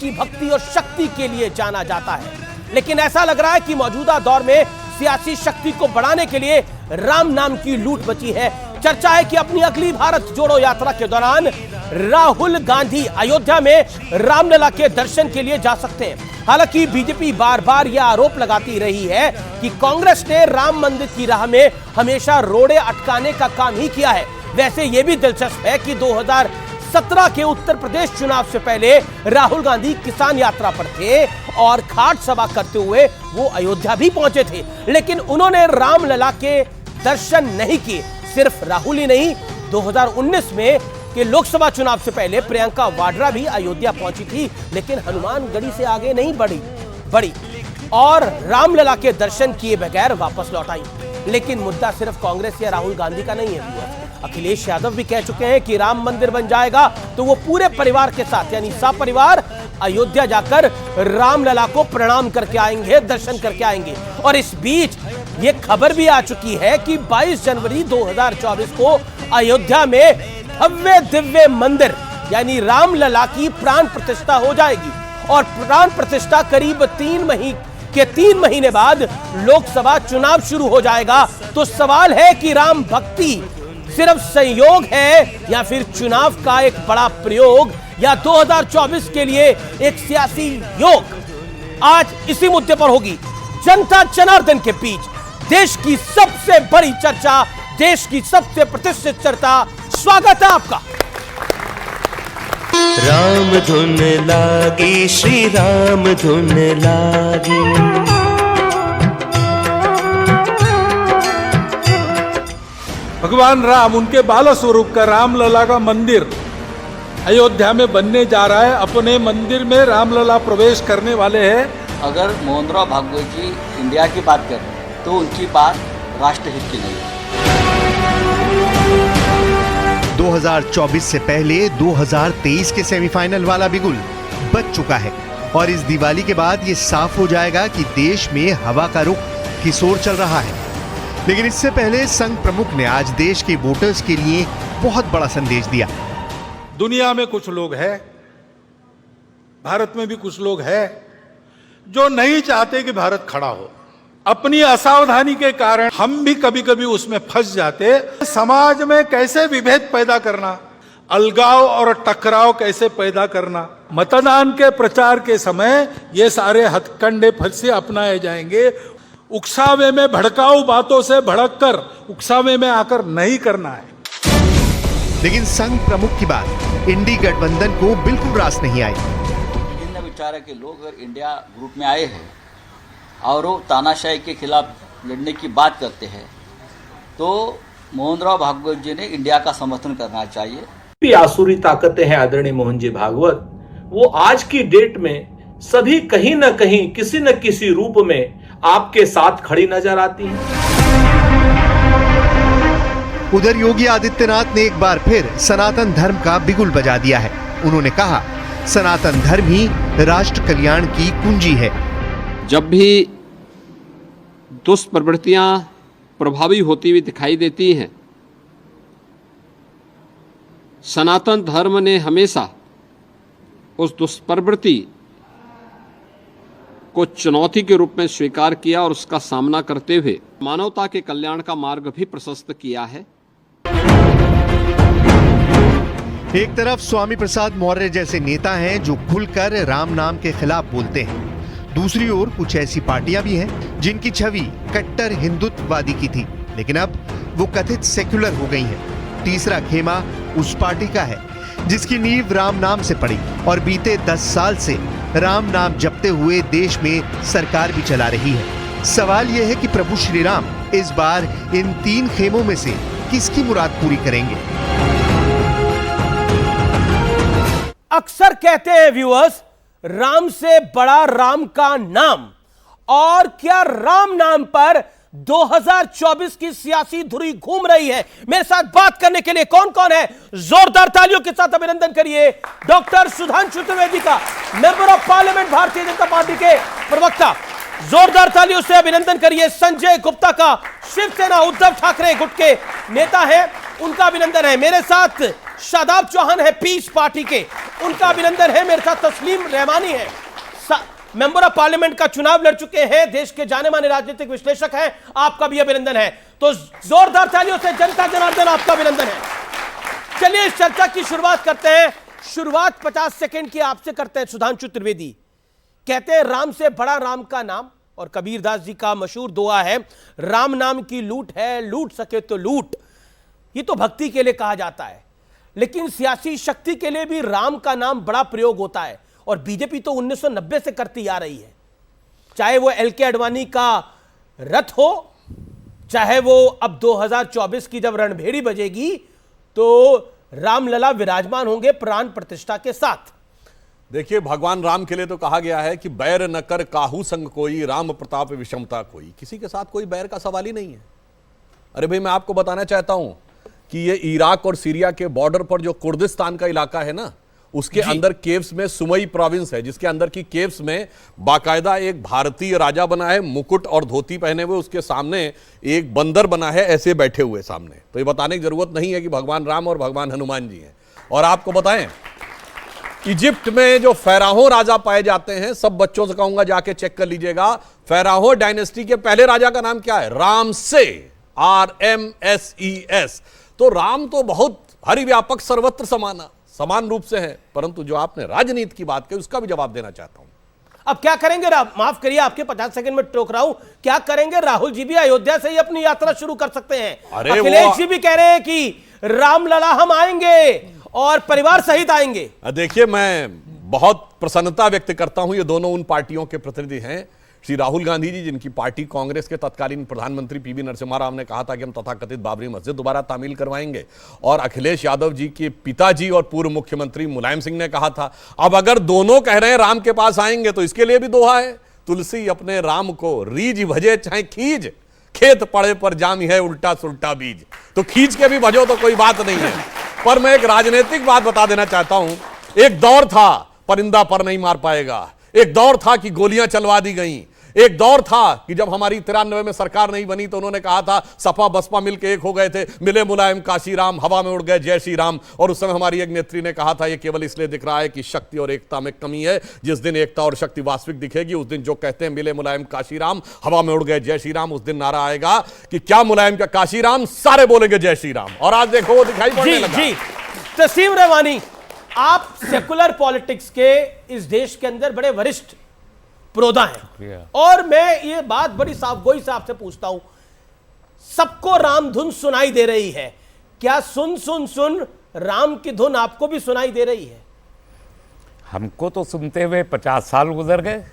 की भक्ति और शक्ति के लिए जाना जाता है, लेकिन ऐसा लग रहा है कि मौजूदा दौर में सियासी शक्ति को बढ़ाने के लिए राम नाम की लूट बची है। चर्चा है कि अपनी अगली भारत जोड़ो यात्रा के दौरान राहुल गांधी अयोध्या में रामलला के दर्शन के लिए जा सकते हैं। हालांकि बीजेपी बार बार यह आरोप लगाती रही है कि कांग्रेस ने राम मंदिर की राह में हमेशा रोड़े अटकाने का काम ही किया है। वैसे यह भी दिलचस्प है कि 2017 के उत्तर प्रदेश चुनाव से पहले राहुल गांधी किसान यात्रा पर थे और खाट सभा करते हुए वो अयोध्या भी पहुंचे थे, लेकिन उन्होंने रामलला के दर्शन नहीं किए। सिर्फ राहुल ही नहीं, 2019 में के लोकसभा चुनाव से पहले प्रियंका वाड्रा भी अयोध्या पहुंची थी, लेकिन हनुमानगढ़ी से आगे नहीं बढ़ी और रामलला के दर्शन किए बगैर वापस लौट आई। लेकिन मुद्दा सिर्फ कांग्रेस या राहुल गांधी का नहीं है। अखिलेश यादव भी कह चुके हैं कि राम मंदिर बन जाएगा तो वो पूरे परिवार के साथ यानी सपरिवार अयोध्या जाकर रामलला को प्रणाम करके आएंगे, दर्शन करके आएंगे। और इस बीच ये खबर भी आ चुकी है कि 22 जनवरी 2024 को अयोध्या में भव्य दिव्य मंदिर यानी रामलला की प्राण प्रतिष्ठा हो जाएगी और प्राण प्रतिष्ठा करीब 3 महीने बाद लोकसभा चुनाव शुरू हो जाएगा। तो सवाल है कि राम भक्ति सिर्फ संयोग है या फिर चुनाव का एक बड़ा प्रयोग या 2024 के लिए एक सियासी योग। आज इसी मुद्दे पर होगी जनता जनार्दन के बीच देश की सबसे बड़ी चर्चा, देश की सबसे प्रतिष्ठित चर्चा। स्वागत है आपका। राम धुन लागी, श्री राम धुन लागी। भगवान राम, उनके बाल स्वरूप का रामलला का मंदिर अयोध्या में बनने जा रहा है। अपने मंदिर में रामलला प्रवेश करने वाले हैं। अगर मोहनराव भागवत जी इंडिया की बात करें तो उनकी बात राष्ट्रहित की नहीं है। 2024 से पहले 2023 के सेमीफाइनल वाला बिगुल बच चुका है और इस दिवाली के बाद ये साफ हो जाएगा कि देश में हवा का रुख किस ओर चल रहा है। लेकिन इससे पहले संघ प्रमुख ने आज देश के वोटर्स के लिए बहुत बड़ा संदेश दिया। दुनिया में कुछ लोग हैं, भारत में भी कुछ लोग हैं जो नहीं चाहते कि भारत खड़ा हो। अपनी असावधानी के कारण हम भी कभी कभी उसमें फंस जाते। समाज में कैसे विभेद पैदा करना, अलगाव और टकराव कैसे पैदा करना, मतदान के प्रचार के समय ये सारे हथकंडे फिर से अपनाए जाएंगे। उकसावे में भड़काऊ बातों से भड़ककर उकसावे में आकर नहीं करना है। लेकिन संघ प्रमुख की बात इंडी गठबंधन को बिल्कुल रास नहीं आई। विभिन्न विचार के लोग अगर इंडिया ग्रुप में आए हैं और वो तानाशाही के खिलाफ लड़ने की बात करते हैं तो मोहनराव भागवत जी ने इंडिया का समर्थन करना चाहिए। भी आसुरी ताकतें हैं आदरणीय मोहन जी भागवत, वो आज की डेट में सभी कहीं ना कहीं किसी न किसी रूप में आपके साथ खड़ी नजर आती हैं। उधर योगी आदित्यनाथ ने एक बार फिर सनातन धर्म का बिगुल बजा दिया है। उन्होंने कहा, सनातन धर्म ही राष्ट्र कल्याण की कुंजी है। जब भी दुष्प्रवृत्तियां प्रभावी होती हुई दिखाई देती हैं, सनातन धर्म ने हमेशा उस दुष्प्रवृत्ति को चुनौती के रूप में स्वीकार किया और उसका सामना करते हुए मानवता के कल्याण का मार्ग भी प्रशस्त किया है। एक तरफ स्वामी प्रसाद मौर्य जैसे नेता हैं जो खुलकर राम नाम के खिलाफ बोलते हैं, दूसरी ओर कुछ ऐसी पार्टियां भी हैं जिनकी छवि कट्टर हिंदुत्ववादी की थी, लेकिन अब वो कथित सेक्युलर हो गई हैं। तीसरा खेमा उस पार्टी का है जिसकी नींव राम नाम से पड़ी और बीते 10 साल से राम नाम जपते हुए देश में सरकार भी चला रही है। सवाल यह है कि प्रभु श्री राम इस बार इन 3 खेमों में से किसकी मुराद पूरी करेंगे। अक्सर कहते हैं व्यूअर्स, राम से बड़ा राम का नाम। और क्या राम नाम पर 2024 की सियासी धुरी घूम रही है? मेरे साथ बात करने के लिए कौन कौन है? जोरदार तालियों के साथ अभिनंदन करिए डॉक्टर सुधांशु त्रिवेदी का, member of parliament Bharatiya Janata party के प्रवक्ता। जोरदार तालियों से अभिनंदन करिए संजय गुप्ता का, शिवसेना उद्धव ठाकरे गुट के नेता हैं, उनका अभिनंदन है। मेरे साथ शादाब चौहान है पीस पार्टी के, उनका अभिनंदन है। मेरे साथ तस्लीम रहमानी है, मेंबर ऑफ पार्लियामेंट का चुनाव लड़ चुके हैं, देश के जाने माने राजनीतिक विश्लेषक हैं, आपका भी अभिनंदन है। तो जोरदार तालियों से जनता जनार्दन आपका अभिनंदन है। चलिए इस चर्चा की शुरुआत करते हैं। शुरुआत 50 सेकंड की आपसे करते हैं। सुधांशु त्रिवेदी कहते हैं राम से बड़ा राम का नाम, और कबीर दास जी का मशहूर दुआ है, राम नाम की लूट है, लूट सके तो लूट। ये तो भक्ति के लिए कहा जाता है, लेकिन सियासी शक्ति के लिए भी राम का नाम बड़ा प्रयोग होता है, और बीजेपी तो 1990 से करती आ रही है। चाहे वो एलके आडवाणी का रथ हो, चाहे वो अब 2024 की जब रणभेरी बजेगी तो रामलला विराजमान होंगे प्राण प्रतिष्ठा के साथ। देखिए, भगवान राम के लिए तो कहा गया है कि बैर न कर काहू संग कोई, राम प्रताप विषमता कोई। किसी के साथ कोई बैर का सवाल ही नहीं है। अरे भाई, मैं आपको बताना चाहता हूं कि ये इराक और सीरिया के बॉर्डर पर जो कुर्दिस्तान का इलाका है ना, उसके अंदर केव्स में सुमई प्रोविंस है, जिसके अंदर की केव्स में बाकायदा एक भारतीय राजा बना है, मुकुट और धोती पहने हुए, उसके सामने एक बंदर बना है ऐसे बैठे हुए सामने। तो ये बताने की जरूरत नहीं है कि भगवान राम और भगवान हनुमान जी हैं। और आपको बताएं, इजिप्ट में जो फैराहो राजा पाए जाते हैं, सब बच्चों से कहूंगा जाके चेक कर लीजिएगा, फैराहो डायनेस्टी के पहले राजा का नाम क्या है? Ramsay, RMSES। तो राम तो बहुत हरिव्यापक सर्वत्र समान रूप से है, परंतु जो आपने राजनीति की बात की उसका भी जवाब देना चाहता हूं। अब क्या करेंगे? माफ करिए, आपके 50 सेकंड में टोक रहा हूं। क्या करेंगे? राहुल जी भी अयोध्या से ही अपनी यात्रा शुरू कर सकते हैं। अखिलेश जी भी कह रहे हैं कि रामलला हम आएंगे और परिवार सहित आएंगे। देखिए, मैं बहुत प्रसन्नता व्यक्त करता हूं, ये दोनों उन पार्टियों के प्रतिनिधि हैं। श्री राहुल गांधी जी, जिनकी पार्टी कांग्रेस के तत्कालीन प्रधानमंत्री PV नरसिम्हा राव ने कहा था कि हम तथाकथित बाबरी मस्जिद दोबारा तामील करवाएंगे, और अखिलेश यादव जी के पिताजी और पूर्व मुख्यमंत्री मुलायम सिंह ने कहा था। अब अगर दोनों कह रहे हैं राम के पास आएंगे, तो इसके लिए भी दोहा है, तुलसी अपने राम को रीझ भजे चाहे खींच, खेत पड़े पर जामी है उल्टा सुल्टा बीज। तो खींच के भी भजो तो कोई बात नहीं है। पर मैं एक राजनीतिक बात बता देना चाहता हूं। एक दौर था परिंदा पर नहीं मार पाएगा, एक दौर था कि गोलियां चलवा दी गईं, एक दौर था कि जब हमारी 93 में सरकार नहीं बनी तो उन्होंने कहा था सपा बसपा मिलकर एक हो गए थे, मिले मुलायम काशीराम, हवा में उड़ गए जय श्री राम। और उस समय हमारी एक नेत्री ने कहा था ये केवल इसलिए दिख रहा है कि शक्ति और एकता में कमी है, जिस दिन एकता और शक्ति वास्तविक दिखेगी उस दिन जो कहते हैं मिले मुलायम काशीराम, हवा में उड़ गए जय श्री राम, उस दिन नारा आएगा कि क्या मुलायम क्या काशीराम, सारे बोलेंगे जय श्री राम। और आज देखो वो दिखाई पड़ने लगा। जी तस्लीम रहमानी, आप सेकुलर पॉलिटिक्स के इस देश के अंदर बड़े वरिष्ठ प्रोदा हैं, और मैं ये बात बड़ी साफगोई से आपसे पूछता हूं, सबको राम धुन सुनाई दे रही है, क्या सुन सुन सुन राम की धुन आपको भी सुनाई दे रही है? हमको तो सुनते हुए 50 साल गुजर गए,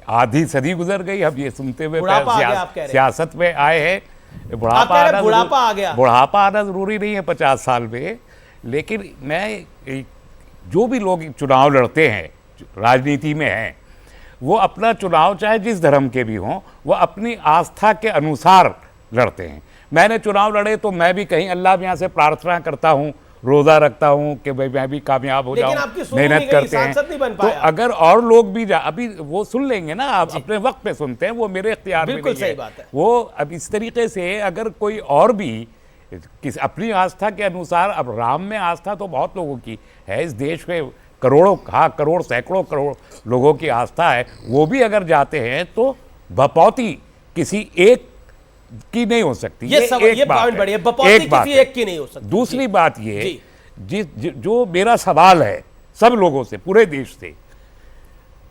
आधी सदी गुजर गई। अब ये सुनते हुए सियासत में आए हैं। बुढ़ापा आ गया। बुढ़ापा आना जरूरी नहीं है 50 साल में, लेकिन मैं जो भी लोग चुनाव लड़ते हैं, राजनीति में हैं, वो अपना चुनाव चाहे जिस धर्म के भी हों, वो अपनी आस्था के अनुसार लड़ते हैं। मैंने चुनाव लड़े तो मैं भी कहीं अल्लाह मियाँ से प्रार्थना करता हूँ, रोज़ा रखता हूँ कि भाई मैं भी कामयाब हो जाऊँ, मेहनत करते हैं। तो अगर और लोग भी अभी वो सुन लेंगे ना, आप अपने वक्त पे सुनते हैं, वो मेरे इख्तियार में नहीं है। वो अब इस तरीके से अगर कोई और भी अपनी आस्था के अनुसार, अब राम में आस्था तो बहुत लोगों की है इस देश में, करोड़ों, हाँ करोड़ सैकड़ों करोड़ लोगों की आस्था है, वो भी अगर जाते हैं तो बपौती किसी एक की नहीं हो सकती। ये पॉइंट बढ़िया, बपौती किसी एक की नहीं हो सकती। दूसरी बात ये जो मेरा सवाल है सब लोगों से, पूरे देश से,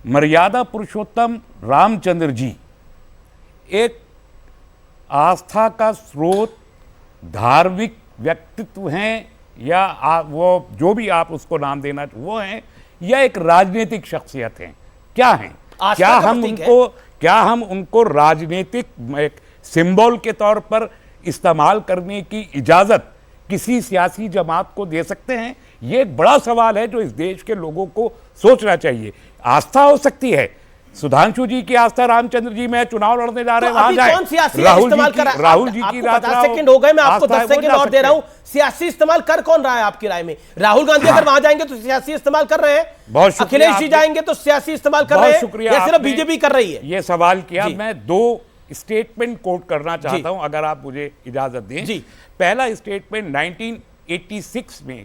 मर्यादा पुरुषोत्तम रामचंद्र जी एक आस्था का स्रोत, धार्मिक व्यक्तित्व हैं, या वो जो भी आप उसको नाम देना वो हैं, या एक राजनीतिक शख्सियत हैं? क्या हैं? क्या हम उनको राजनीतिक एक सिंबल के तौर पर इस्तेमाल करने की इजाजत किसी सियासी जमात को दे सकते हैं? ये एक बड़ा सवाल है जो इस देश के लोगों को सोचना चाहिए। आस्था हो सकती है, सुधांशु जी की आस्था रामचंद्र जी में चुनाव लड़ने जा रहे हैं, वहां जाए। राहुल जी की 50 सेकंड हो गए, मैं आपको 10 सेकंड और दे रहा हूं। सियासी इस्तेमाल कर कौन रहा है आपकी राय में? राहुल गांधी अगर वहां जाएंगे तो सियासी इस्तेमाल कर रहे हैं, बहुत अखिलेश जी जाएंगे तो सियासी इस्तेमाल कर रहे हैं, या सिर्फ बीजेपी कर रही है? ये सवाल किया। मैं 2 स्टेटमेंट कोट करना चाहता हूं, अगर आप मुझे इजाजत दें। पहला स्टेटमेंट 1986 में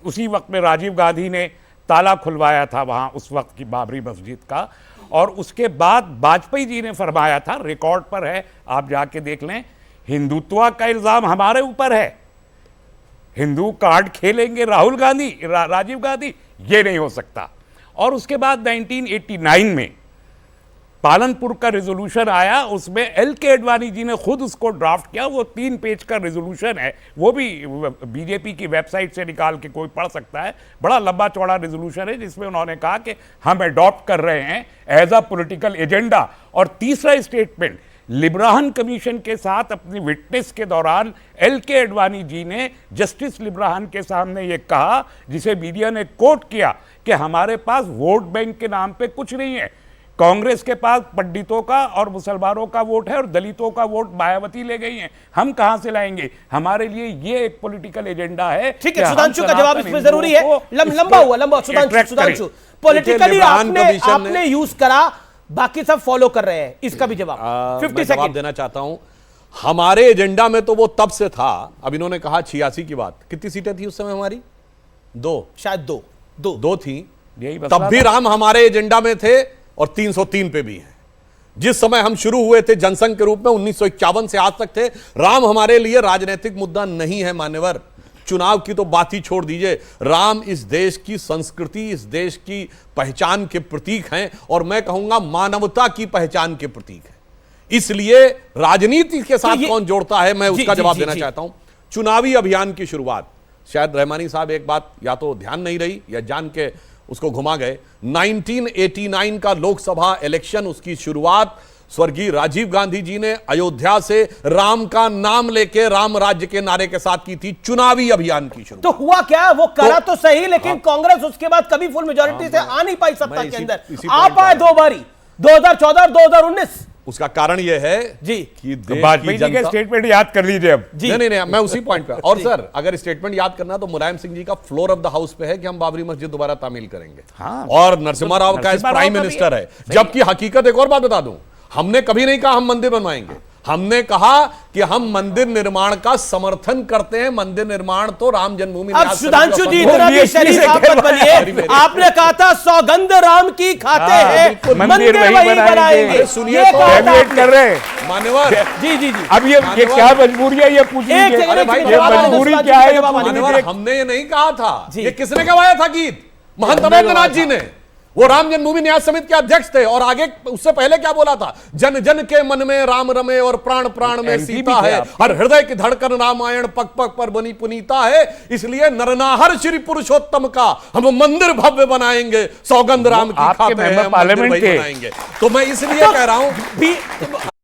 उसी वक्त में राजीव गांधी ने ताला खुलवाया था वहां उस वक्त की बाबरी मस्जिद का। और उसके बाद वाजपेयी जी ने फरमाया था, रिकॉर्ड पर है, आप जाके देख लें, हिंदुत्व का इल्जाम हमारे ऊपर है, हिंदू कार्ड खेलेंगे राहुल गांधी, राजीव गांधी, ये नहीं हो सकता। और उसके बाद 1989 में पालनपुर का रेजोल्यूशन आया, उसमें एल.के. आडवाणी जी ने खुद उसको ड्राफ्ट किया। वो 3 पेज का रेजोल्यूशन है, वो भी बीजेपी की वेबसाइट से निकाल के कोई पढ़ सकता है। बड़ा लंबा चौड़ा रेजोल्यूशन है जिसमें उन्होंने कहा कि हम अडॉप्ट कर रहे हैं एज अ पॉलिटिकल एजेंडा। और तीसरा स्टेटमेंट, लिब्राहन कमीशन के साथ अपनी विटनेस के दौरान एल.के. आडवाणी जी ने जस्टिस लिब्राहन के सामने ये कहा, जिसे मीडिया ने कोट किया, कि हमारे पास वोट बैंक के नाम पे कुछ नहीं है, कांग्रेस के पास पंडितों का और मुसलमानों का वोट है और दलितों का वोट मायावती ले गई है, हम कहां से लाएंगे, हमारे लिए ये एक पॉलिटिकल एजेंडा है। ठीक है, सुधांशु का जवाब इसमें जरूरी है। लंबा हुआ सुधांशु पॉलिटिकली आपने यूज करा, बाकी सब फॉलो कर रहे हैं, इसका भी जवाब 50 सेकंड देना चाहता हूं। हमारे एजेंडा में तो वो तब से था। अब इन्होंने कहा 86 की बात, कितनी सीटें थी उस समय हमारी? 2, शायद 2 थी। तब भी राम हमारे एजेंडा में थे और 303 पे भी हैं। जिस समय हम शुरू हुए थे जनसंघ के रूप में 1951 से आज तक थे। राम हमारे लिए राजनीतिक मुद्दा नहीं है मान्यवर, चुनाव की तो बात ही छोड़ दीजिए। राम इस देश की संस्कृति, इस देश की पहचान के प्रतीक हैं और मैं कहूंगा मानवता की पहचान के प्रतीक है। इसलिए राजनीति के साथ कौन जोड़ता है, मैं उसका जवाब देना चाहता हूं। चुनावी अभियान की शुरुआत, शायद रहमानी साहब एक बात या तो ध्यान नहीं रही या जान के उसको घुमा गए। 1989 का लोकसभा इलेक्शन, उसकी शुरुआत स्वर्गीय राजीव गांधी जी ने अयोध्या से राम का नाम लेके राम राज्य के नारे के साथ की थी, चुनावी अभियान की शुरुआत। तो हुआ क्या, वो करा तो सही, लेकिन कांग्रेस उसके बाद कभी फुल मेजॉरिटी से आ नहीं पाई सत्ता के अंदर। आप आए 2 बारी, 2014 और 2019। उसका कारण यह है जी कि वाजपेयी जी के स्टेटमेंट याद कर लीजिए अब। नहीं, मैं उसी पॉइंट पे। और सर, अगर स्टेटमेंट याद करना तो मुलायम सिंह जी का फ्लोर ऑफ द हाउस पे है कि हम बाबरी मस्जिद दोबारा तामील करेंगे। हाँ, और नरसिम्हा राव का प्राइम मिनिस्टर है। जबकि हकीकत एक और बात बता दूं, हमने कभी नहीं कहा हम मंदिर बनवाएंगे, हमने कहा कि हम मंदिर निर्माण का समर्थन करते हैं। मंदिर निर्माण तो राम जन्मभूमि। अब सुधांशु जी इतना भी शरीफ मत बनिए, आपने कहा था सौगंध राम की खाते हैं, मंदिर वही बनाएंगे। सुनिए कर रहे हैं मान्यवर। जी। अब ये क्या मजबूरी है, ये पूछिए, मजबूरी क्या है? हमने ये नहीं कहा था, ये किसने गवाया था गीत? महंत अमरनाथ जी ने। वो राम जन्मभूमि न्यास समिति के अध्यक्ष थे। और आगे उससे पहले क्या बोला था? जन जन के मन में राम रमे और प्राण प्राण में सीता है, हर हृदय की धड़कन रामायण पग पग पर बनी पुनीता है। इसलिए नरनाहर श्री पुरुषोत्तम का हम मंदिर भव्य बनाएंगे, सौगंध राम की खाते हैं, मंदिर वही बनाएंगे। तो मैं इसलिए कह रहा हूं